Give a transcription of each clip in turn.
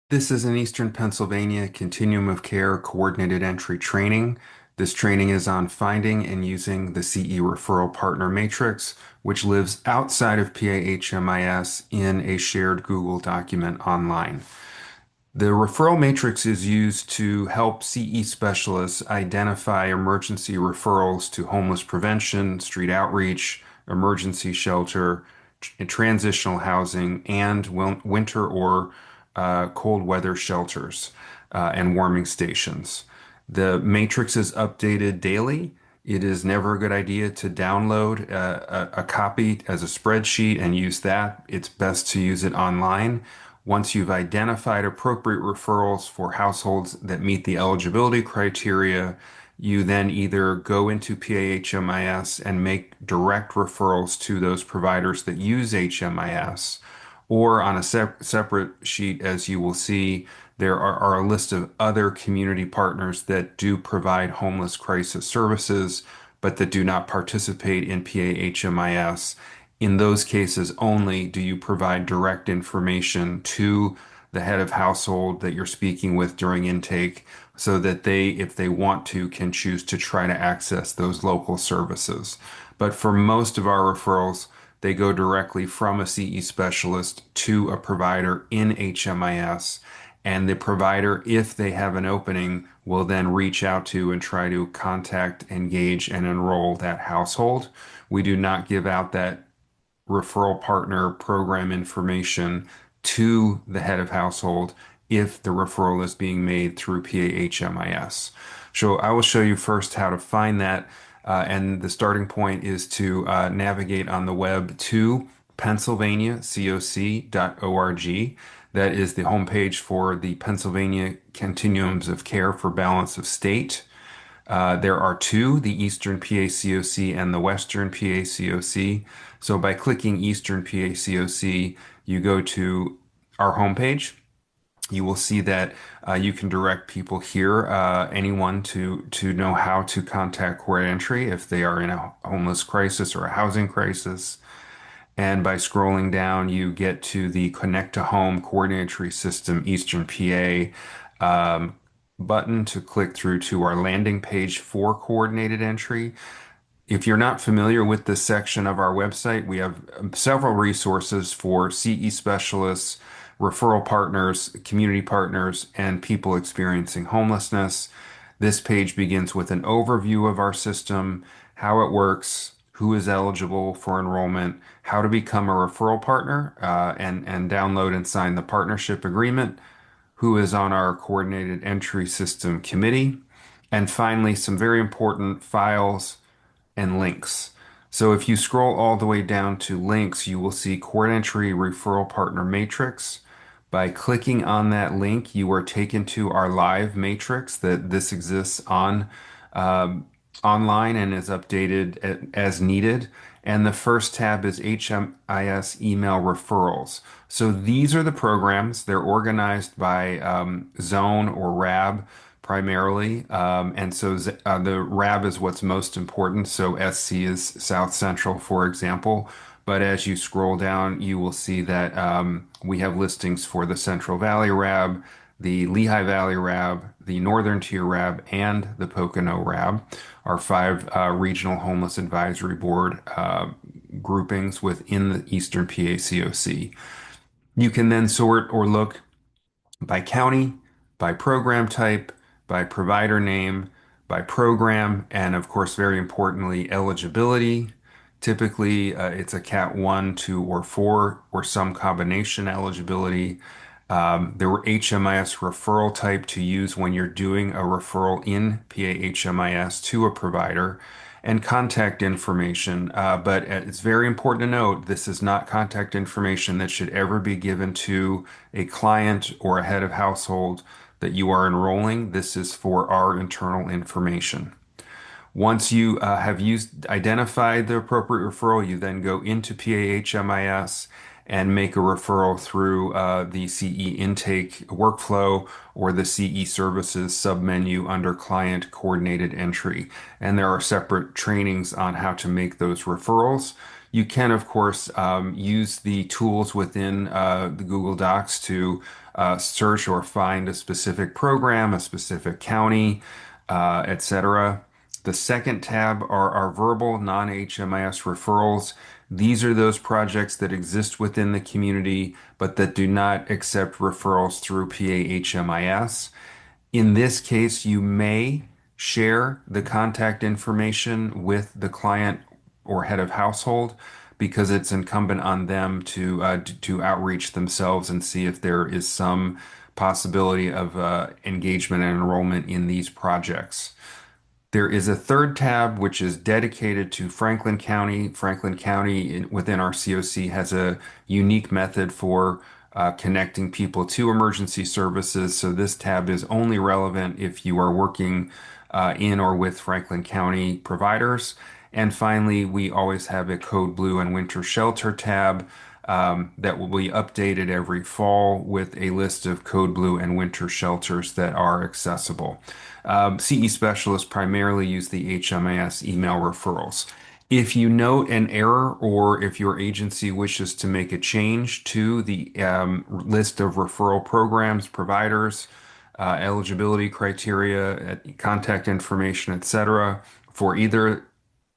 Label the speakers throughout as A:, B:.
A: This is an Eastern Pennsylvania Continuum of Care Coordinated Entry training. This training is on finding and using the CE Referral Partner Matrix, which lives outside of PAHMIS in a shared Google document online. The referral matrix is used to help CE specialists identify emergency referrals to homeless prevention, street outreach, emergency shelter, transitional housing, and winter or cold weather shelters and warming stations. The matrix is updated daily. It is never a good idea to download a copy as a spreadsheet and use that. It's best to use it online. Once you've identified appropriate referrals for households that meet the eligibility criteria, you then either go into PAHMIS and make direct referrals to those providers that use HMIS, or on a separate sheet, as you will see, there are a list of other community partners that do provide homeless crisis services, but that do not participate in PAHMIS. In those cases only do you provide direct information to the head of household that you're speaking with during intake so that they, if they want to, can choose to try to access those local services. But for most of our referrals, they go directly from a CE specialist to a provider in HMIS. And the provider, if they have an opening, will then reach out to and try to contact, engage, and enroll that household. We do not give out that referral partner program information to the head of household if the referral is being made through PAHMIS. So I will show you first how to find that. And the starting point is to navigate on the web to pennsylvaniacoc.org. That is the homepage for the Pennsylvania Continuums of Care for Balance of State. There are two, the Eastern PACOC and the Western PACOC. So by clicking Eastern PACOC, you go to our homepage. You will see that you can direct people here, anyone to know how to contact Court Entry if they are in a homeless crisis or a housing crisis. And by scrolling down, you get to the Connect to Home Coordinatory System Eastern PA button to click through to our landing page for coordinated entry. If you're not familiar with this section of our website, we have several resources for CE specialists, referral partners, community partners, and people experiencing homelessness. This page begins with an overview of our system, how it works, who is eligible for enrollment, how to become a referral partner, and download and sign the partnership agreement, who is on our coordinated entry system committee, and finally, some very important files and links. So if you scroll all the way down to links, you will see Court Entry Referral Partner Matrix. By clicking on that link, you are taken to our live matrix that this exists on online and is updated as needed. And the first tab is HMIS email referrals. So these are the programs. They're organized by zone or RAB primarily. And so the RAB is what's most important. So SC is South Central, for example. But as you scroll down, you will see that we have listings for the Central Valley RAB, the Lehigh Valley RAB, the Northern Tier RAB, and the Pocono RAB, our five regional homeless advisory board groupings within the Eastern PACOC. You can then sort or look by county, by program type, by provider name, by program, and of course, very importantly, eligibility. Typically, it's a Cat 1, 2, or 4, or some combination eligibility. There were HMIS referral type to use when you're doing a referral in PAHMIS to a provider, and contact information. But it's very important to note this is not contact information that should ever be given to a client or a head of household that you are enrolling. This is for our internal information. Once you have identified the appropriate referral, you then go into PAHMIS and make a referral through the CE intake workflow or the CE services submenu under client coordinated entry. And there are separate trainings on how to make those referrals. You can, of course, use the tools within the Google Docs to search or find a specific program, a specific county, etc. The second tab are our verbal non-HMIS referrals. These are those projects that exist within the community, but that do not accept referrals through PAHMIS. In this case, you may share the contact information with the client or head of household because it's incumbent on them to outreach themselves and see if there is some possibility of engagement and enrollment in these projects. There is a third tab which is dedicated to Franklin County. Franklin County within our CoC has a unique method for connecting people to emergency services. So this tab is only relevant if you are working in or with Franklin County providers. And finally, we always have a Code Blue and Winter Shelter tab that will be updated every fall with a list of Code Blue and Winter shelters that are accessible. CE specialists primarily use the HMIS email referrals. If you note an error or if your agency wishes to make a change to the list of referral programs, providers, eligibility criteria, contact information, etc., for either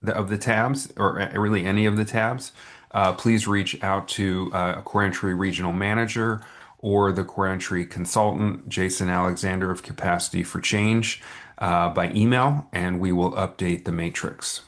A: of the tabs or really any of the tabs, please reach out to a Quarantry regional manager or the Quarantry consultant, Jason Alexander of Capacity for Change, by email, and we will update the matrix.